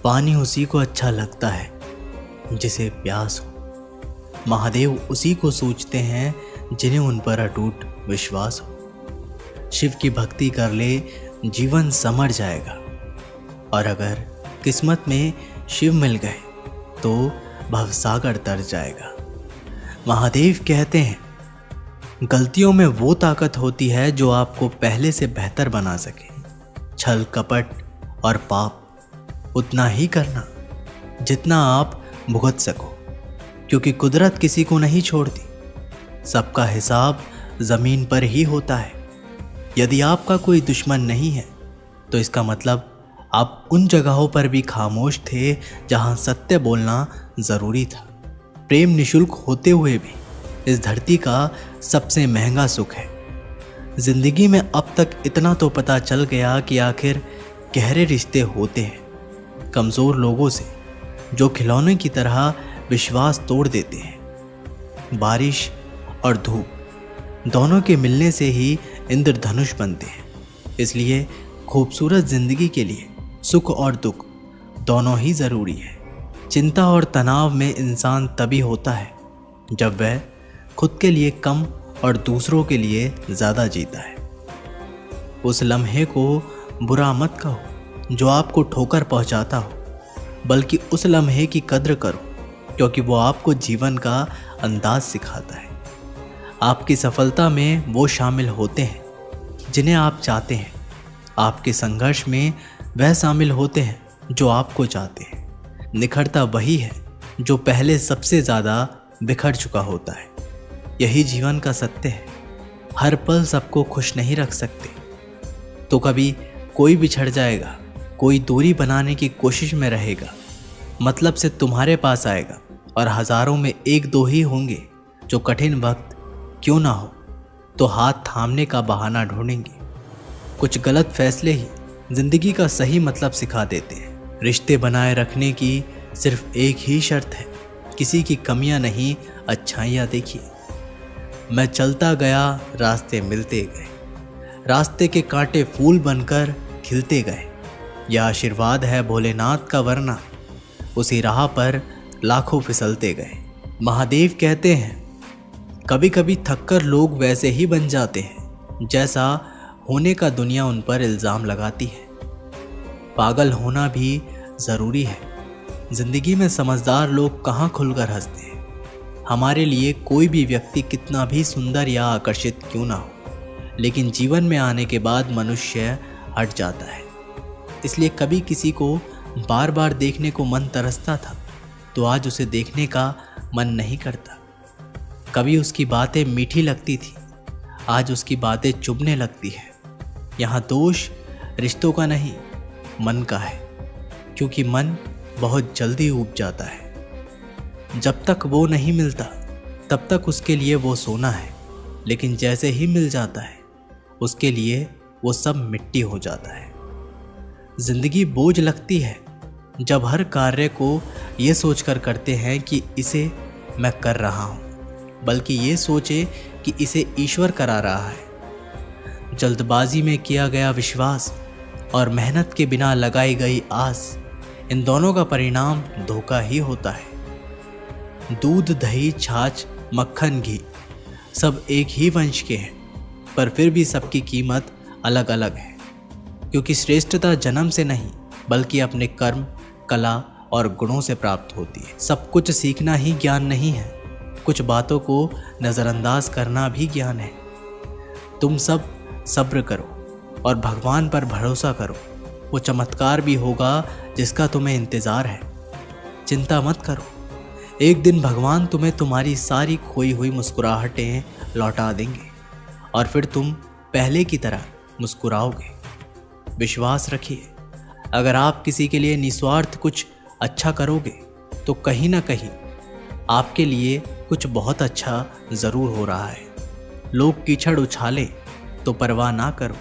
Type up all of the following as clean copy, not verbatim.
पानी उसी को अच्छा लगता है जिसे प्यास हो। महादेव उसी को सोचते हैं जिन्हें उन पर अटूट विश्वास हो। शिव की भक्ति कर ले जीवन संवर जाएगा, और अगर किस्मत में शिव मिल गए तो भवसागर तर जाएगा। महादेव कहते हैं, गलतियों में वो ताकत होती है जो आपको पहले से बेहतर बना सके। छल कपट और पाप उतना ही करना जितना आप भुगत सको, क्योंकि कुदरत किसी को नहीं छोड़ती। सबका हिसाब जमीन पर ही होता है। यदि आपका कोई दुश्मन नहीं है तो इसका मतलब आप उन जगहों पर भी खामोश थे जहां सत्य बोलना जरूरी था। प्रेम निशुल्क होते हुए भी इस धरती का सबसे महंगा सुख है। जिंदगी में अब तक इतना तो पता चल गया कि आखिर गहरे रिश्ते होते हैं कमजोर लोगों से, जो खिलौने की तरह विश्वास तोड़ देते हैं। बारिश और धूप दोनों के मिलने से ही इंद्रधनुष बनते हैं। इसलिए खूबसूरत जिंदगी के लिए सुख और दुख दोनों ही जरूरी है। चिंता और तनाव में इंसान तभी होता है जब वह खुद के लिए कम और दूसरों के लिए ज़्यादा जीता है। उस लम्हे को बुरा मत कहो जो आपको ठोकर पहुंचाता हो, बल्कि उस लम्हे की कद्र करो क्योंकि वो आपको जीवन का अंदाज सिखाता है। आपकी सफलता में वो शामिल होते हैं जिन्हें आप चाहते हैं। आपके संघर्ष में वह शामिल होते हैं जो आपको चाहते हैं। निखरता वही है जो पहले सबसे ज़्यादा बिखर चुका होता है। यही जीवन का सत्य है। हर पल सबको खुश नहीं रख सकते, तो कभी कोई बिछड़ जाएगा, कोई दूरी बनाने की कोशिश में रहेगा, मतलब से तुम्हारे पास आएगा, और हजारों में एक दो ही होंगे जो कठिन वक्त क्यों ना हो तो हाथ थामने का बहाना ढूंढेंगे। कुछ गलत फैसले ही जिंदगी का सही मतलब सिखा देते हैं। रिश्ते बनाए रखने की सिर्फ एक ही शर्त है, किसी की कमियां नहीं, अच्छाइयां देखिए। मैं चलता गया, रास्ते मिलते गए, रास्ते के कांटे फूल बनकर खिलते गए। यह आशीर्वाद है भोलेनाथ का, वरना उसी राह पर लाखों फिसलते गए। महादेव कहते हैं, कभी कभी थककर लोग वैसे ही बन जाते हैं जैसा होने का दुनिया उन पर इल्ज़ाम लगाती है। पागल होना भी ज़रूरी है। जिंदगी में समझदार लोग कहाँ खुलकर हंसते हैं। हमारे लिए कोई भी व्यक्ति कितना भी सुंदर या आकर्षित क्यों ना हो, लेकिन जीवन में आने के बाद मनुष्य हट जाता है। इसलिए कभी किसी को बार बार देखने को मन तरसता था तो आज उसे देखने का मन नहीं करता। कभी उसकी बातें मीठी लगती थी, आज उसकी बातें चुभने लगती है। यहाँ दोष रिश्तों का नहीं, मन का है, क्योंकि मन बहुत जल्दी ऊब जाता है। जब तक वो नहीं मिलता तब तक उसके लिए वो सोना है, लेकिन जैसे ही मिल जाता है उसके लिए वो सब मिट्टी हो जाता है। जिंदगी बोझ लगती है जब हर कार्य को ये सोचकर करते हैं कि इसे मैं कर रहा हूँ, बल्कि ये सोचे कि इसे ईश्वर करा रहा है। जल्दबाजी में किया गया विश्वास और मेहनत के बिना लगाई गई आस, इन दोनों का परिणाम धोखा ही होता है। दूध, दही, छाछ, मक्खन, घी सब एक ही वंश के हैं, पर फिर भी सबकी कीमत अलग अलग है, क्योंकि श्रेष्ठता जन्म से नहीं बल्कि अपने कर्म, कला और गुणों से प्राप्त होती है। सब कुछ सीखना ही ज्ञान नहीं है, कुछ बातों को नज़रअंदाज करना भी ज्ञान है। तुम सब सब्र करो और भगवान पर भरोसा करो, वो चमत्कार भी होगा जिसका तुम्हें इंतज़ार है। चिंता मत करो, एक दिन भगवान तुम्हें तुम्हारी सारी खोई हुई मुस्कुराहटें लौटा देंगे और फिर तुम पहले की तरह मुस्कुराओगे। विश्वास रखिए, अगर आप किसी के लिए निस्वार्थ कुछ अच्छा करोगे तो कहीं ना कहीं आपके लिए कुछ बहुत अच्छा ज़रूर हो रहा है। लोग कीचड़ उछाले तो परवाह ना करो।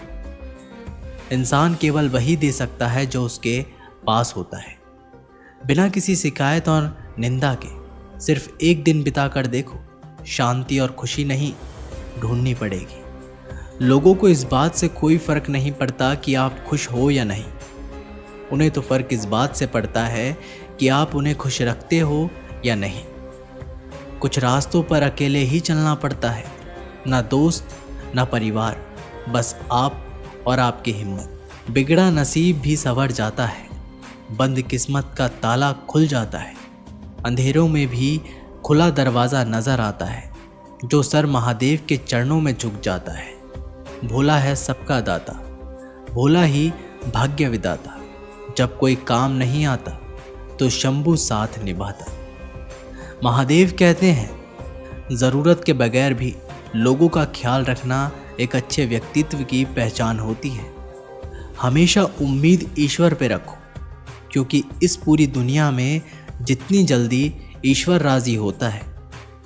इंसान केवल वही दे सकता है जो उसके पास होता है। बिना किसी शिकायत और निंदा के सिर्फ एक दिन बिताकर देखो, शांति और खुशी नहीं ढूंढनी पड़ेगी। लोगों को इस बात से कोई फर्क नहीं पड़ता कि आप खुश हो या नहीं। उन्हें तो फ़र्क इस बात से पड़ता है कि आप उन्हें खुश रखते हो या नहीं। कुछ रास्तों पर अकेले ही चलना पड़ता है, ना दोस्त ना परिवार, बस आप और आपकी हिम्मत। बिगड़ा नसीब भी संवर जाता है, बंद किस्मत का ताला खुल जाता है। अंधेरों में भी खुला दरवाज़ा नज़र आता है। जो सर महादेव के चरणों में झुक जाता है। भोला है सबका दाता, भोला ही भाग्य विदाता। जब कोई काम नहीं आता तो शंभू साथ निभाता। महादेव कहते हैं, ज़रूरत के बगैर भी लोगों का ख्याल रखना एक अच्छे व्यक्तित्व की पहचान होती है। हमेशा उम्मीद ईश्वर पे रखो, क्योंकि इस पूरी दुनिया में जितनी जल्दी ईश्वर राज़ी होता है,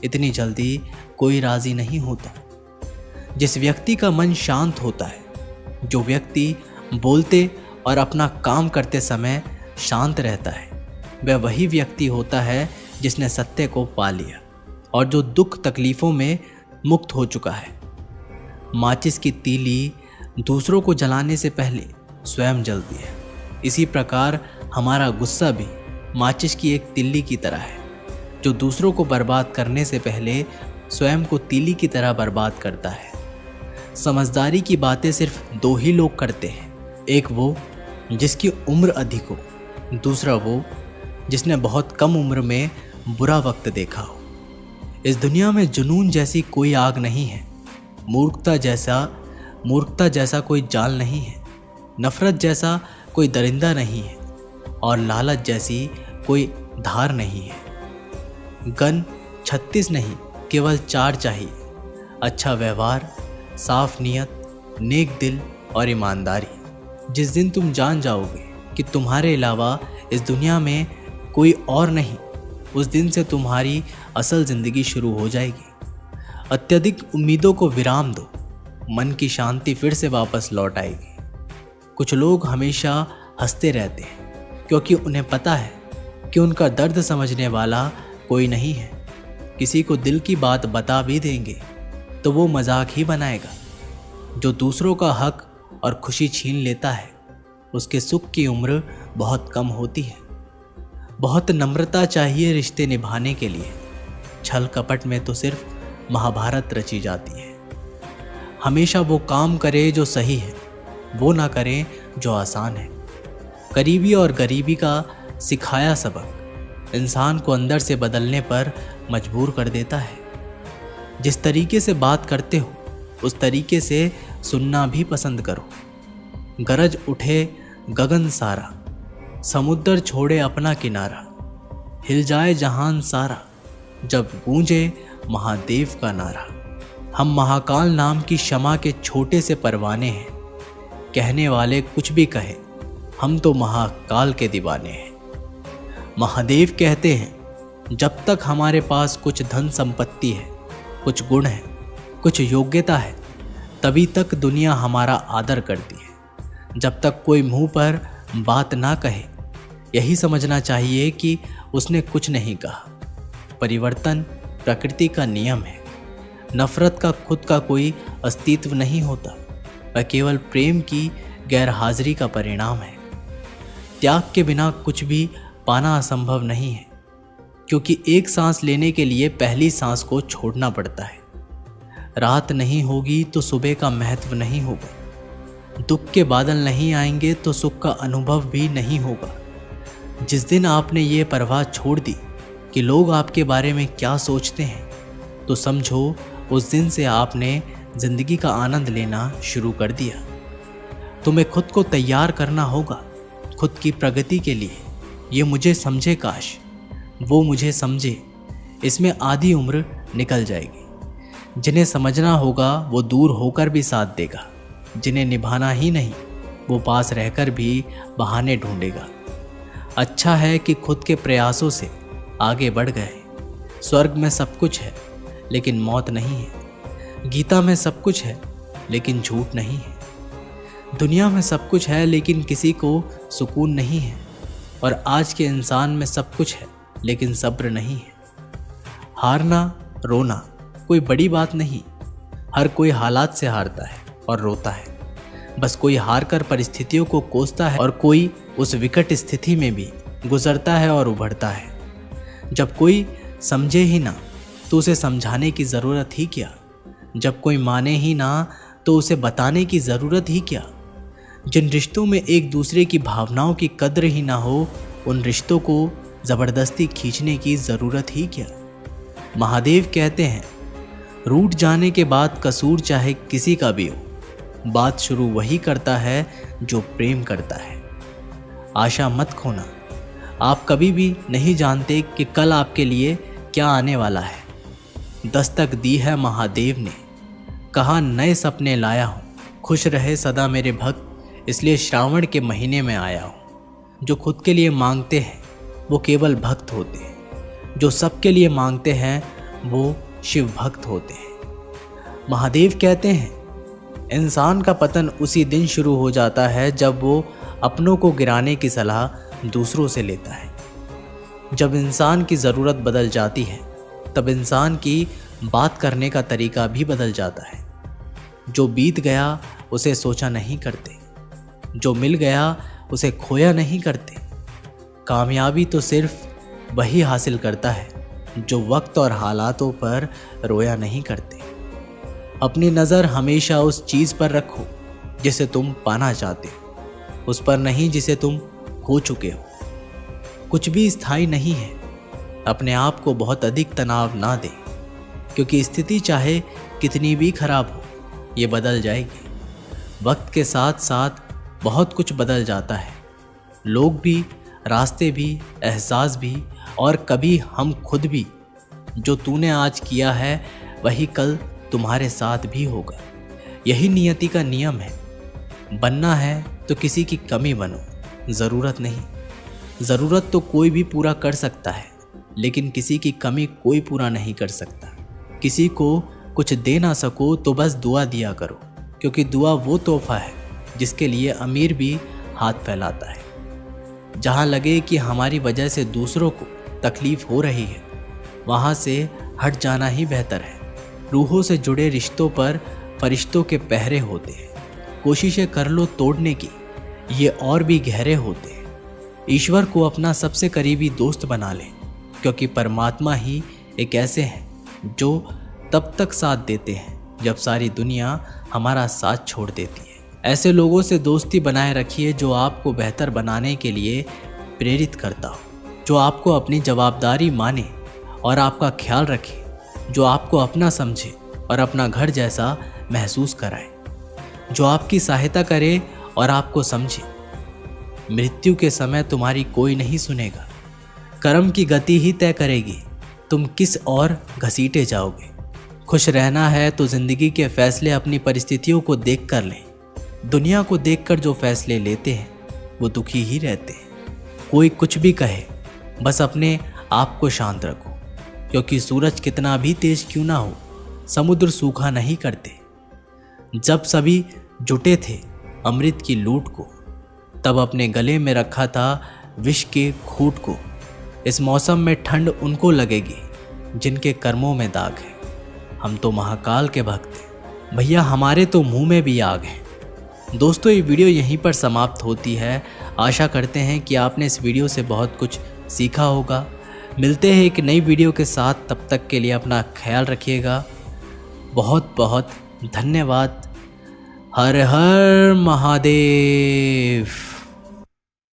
इतनी जल्दी कोई राज़ी नहीं होता। जिस व्यक्ति का मन शांत होता है, जो व्यक्ति बोलते और अपना काम करते समय शांत रहता है, वह वही व्यक्ति होता है जिसने सत्य को पा लिया और जो दुख तकलीफ़ों में मुक्त हो चुका है। माचिस की तीली दूसरों को जलाने से पहले स्वयं जलती है। इसी प्रकार हमारा गुस्सा भी माचिस की एक तिल्ली की तरह है, जो दूसरों को बर्बाद करने से पहले स्वयं को तीली की तरह बर्बाद करता है। समझदारी की बातें सिर्फ दो ही लोग करते हैं, एक वो जिसकी उम्र अधिक हो, दूसरा वो जिसने बहुत कम उम्र में बुरा वक्त देखा हो। इस दुनिया में जुनून जैसी कोई आग नहीं है, मूर्खता जैसा कोई जाल नहीं है, नफरत जैसा कोई दरिंदा नहीं है और लालच जैसी कोई धार नहीं है। गन 36 नहीं, केवल 4 चाहिए, अच्छा व्यवहार, साफ नियत, नेक दिल और ईमानदारी। जिस दिन तुम जान जाओगे कि तुम्हारे अलावा इस दुनिया में कोई और नहीं, उस दिन से तुम्हारी असल ज़िंदगी शुरू हो जाएगी। अत्यधिक उम्मीदों को विराम दो, मन की शांति फिर से वापस लौट आएगी। कुछ लोग हमेशा हंसते रहते हैं क्योंकि उन्हें पता है कि उनका दर्द समझने वाला कोई नहीं है। किसी को दिल की बात बता भी देंगे तो वो मजाक ही बनाएगा। जो दूसरों का हक और खुशी छीन लेता है, उसके सुख की उम्र बहुत कम होती है। बहुत नम्रता चाहिए रिश्ते निभाने के लिए। छल कपट में तो सिर्फ महाभारत रची जाती है। हमेशा वो काम करे जो सही है, वो ना करें जो आसान है। करीबी और गरीबी का सिखाया सबक इंसान को अंदर से बदलने पर मजबूर कर देता है। जिस तरीके से बात करते हो, उस तरीके से सुनना भी पसंद करो। गरज उठे गगन सारा, समुद्र छोड़े अपना किनारा, हिल जाए जहान सारा, जब गूंजे महादेव का नारा। हम महाकाल नाम की क्षमा के छोटे से परवाने हैं। कहने वाले कुछ भी कहे, हम तो महाकाल के दीवाने हैं। महादेव कहते हैं, जब तक हमारे पास कुछ धन संपत्ति है, कुछ गुण है, कुछ योग्यता है, तभी तक दुनिया हमारा आदर करती है। जब तक कोई मुंह पर बात ना कहे, यही समझना चाहिए कि उसने कुछ नहीं कहा। परिवर्तन प्रकृति का नियम है। नफरत का खुद का कोई अस्तित्व नहीं होता, वह केवल प्रेम की गैरहाजिरी का परिणाम है। त्याग के बिना कुछ भी पाना असंभव नहीं है, क्योंकि एक सांस लेने के लिए पहली सांस को छोड़ना पड़ता है। रात नहीं होगी तो सुबह का महत्व नहीं होगा। दुख के बादल नहीं आएंगे तो सुख का अनुभव भी नहीं होगा। जिस दिन आपने ये परवाह छोड़ दी कि लोग आपके बारे में क्या सोचते हैं, तो समझो उस दिन से आपने जिंदगी का आनंद लेना शुरू कर दिया। तुम्हें खुद को तैयार करना होगा खुद की प्रगति के लिए। ये मुझे समझे काश, वो मुझे समझे, इसमें आधी उम्र निकल जाएगी। जिन्हें समझना होगा वो दूर होकर भी साथ देगा, जिन्हें निभाना ही नहीं वो पास रहकर भी बहाने ढूंढेगा। अच्छा है कि खुद के प्रयासों से आगे बढ़ गए। स्वर्ग में सब कुछ है लेकिन मौत नहीं है। गीता में सब कुछ है लेकिन झूठ नहीं है। दुनिया में सब कुछ है लेकिन किसी को सुकून नहीं है। और आज के इंसान में सब कुछ है लेकिन सब्र नहीं है। हारना रोना कोई बड़ी बात नहीं। हर कोई हालात से हारता है और रोता है। बस कोई हार कर परिस्थितियों को कोसता है और कोई उस विकट स्थिति में भी गुजरता है और उभरता है। जब कोई समझे ही ना तो उसे समझाने की ज़रूरत ही क्या, जब कोई माने ही ना तो उसे बताने की ज़रूरत ही क्या। जिन रिश्तों में एक दूसरे की भावनाओं की कद्र ही ना हो, उन रिश्तों को ज़बरदस्ती खींचने की ज़रूरत ही क्या। महादेव कहते हैं, रूठ जाने के बाद कसूर चाहे किसी का भी हो, बात शुरू वही करता है जो प्रेम करता है। आशा मत खोना, आप कभी भी नहीं जानते कि कल आपके लिए क्या आने वाला है। दस्तक दी है महादेव ने, कहा नए सपने लाया हूँ, खुश रहे सदा मेरे भक्त, इसलिए श्रावण के महीने में आया हूँ। जो खुद के लिए मांगते हैं वो केवल भक्त होते हैं, जो सबके लिए मांगते हैं वो शिव भक्त होते हैं। महादेव कहते हैं, इंसान का पतन उसी दिन शुरू हो जाता है जब वो अपनों को गिराने की सलाह दूसरों से लेता है। जब इंसान की ज़रूरत बदल जाती है तब इंसान की बात करने का तरीका भी बदल जाता है। जो बीत गया उसे सोचा नहीं करते, जो मिल गया उसे खोया नहीं करते। कामयाबी तो सिर्फ वही हासिल करता है जो वक्त और हालातों पर रोया नहीं करते। अपनी नज़र हमेशा उस चीज़ पर रखो जिसे तुम पाना चाहते हो, उस पर नहीं जिसे तुम खो चुके हो। कुछ भी स्थायी नहीं है, अपने आप को बहुत अधिक तनाव ना दे, क्योंकि स्थिति चाहे कितनी भी खराब हो ये बदल जाएगी। वक्त के साथ साथ बहुत कुछ बदल जाता है, लोग भी, रास्ते भी, एहसास भी और कभी हम खुद भी। जो तूने आज किया है वही कल तुम्हारे साथ भी होगा। यही नियति का नियम है। बनना है तो किसी की कमी बनो, ज़रूरत नहीं। ज़रूरत तो कोई भी पूरा कर सकता है, लेकिन किसी की कमी कोई पूरा नहीं कर सकता। किसी को कुछ दे ना सको तो बस दुआ दिया करो, क्योंकि दुआ वो तोहफा है जिसके लिए अमीर भी हाथ फैलाता है। जहाँ लगे कि हमारी वजह से दूसरों को तकलीफ़ हो रही है, वहाँ से हट जाना ही बेहतर है। रूहों से जुड़े रिश्तों पर फरिश्तों के पहरे होते हैं। कोशिशें कर लो तोड़ने की, ये और भी गहरे होते हैं। ईश्वर को अपना सबसे करीबी दोस्त बना लें, क्योंकि परमात्मा ही एक ऐसे हैं जो तब तक साथ देते हैं जब सारी दुनिया हमारा साथ छोड़ देती है। ऐसे लोगों से दोस्ती बनाए रखिए जो आपको बेहतर बनाने के लिए प्रेरित करता हो, जो आपको अपनी जवाबदारी माने और आपका ख्याल रखे, जो आपको अपना समझे और अपना घर जैसा महसूस कराए, जो आपकी सहायता करे और आपको समझे। मृत्यु के समय तुम्हारी कोई नहीं सुनेगा, कर्म की गति ही तय करेगी तुम किस ओर घसीटे जाओगे। खुश रहना है तो ज़िंदगी के फैसले अपनी परिस्थितियों को देख कर लें। दुनिया को देखकर जो फैसले लेते हैं वो दुखी ही रहते हैं। कोई कुछ भी कहे, बस अपने आप को शांत रखो, क्योंकि सूरज कितना भी तेज क्यों ना हो, समुद्र सूखा नहीं करते। जब सभी जुटे थे अमृत की लूट को, तब अपने गले में रखा था विष के घूंट को। इस मौसम में ठंड उनको लगेगी जिनके कर्मों में दाग है। हम तो महाकाल के भक्त हैं भैया, हमारे तो मुंह में भी आग है। दोस्तों, ये वीडियो यहीं पर समाप्त होती है। आशा करते हैं कि आपने इस वीडियो से बहुत कुछ सीखा होगा। मिलते हैं एक नई वीडियो के साथ, तब तक के लिए अपना ख्याल रखिएगा। बहुत बहुत धन्यवाद। हर हर महादेव।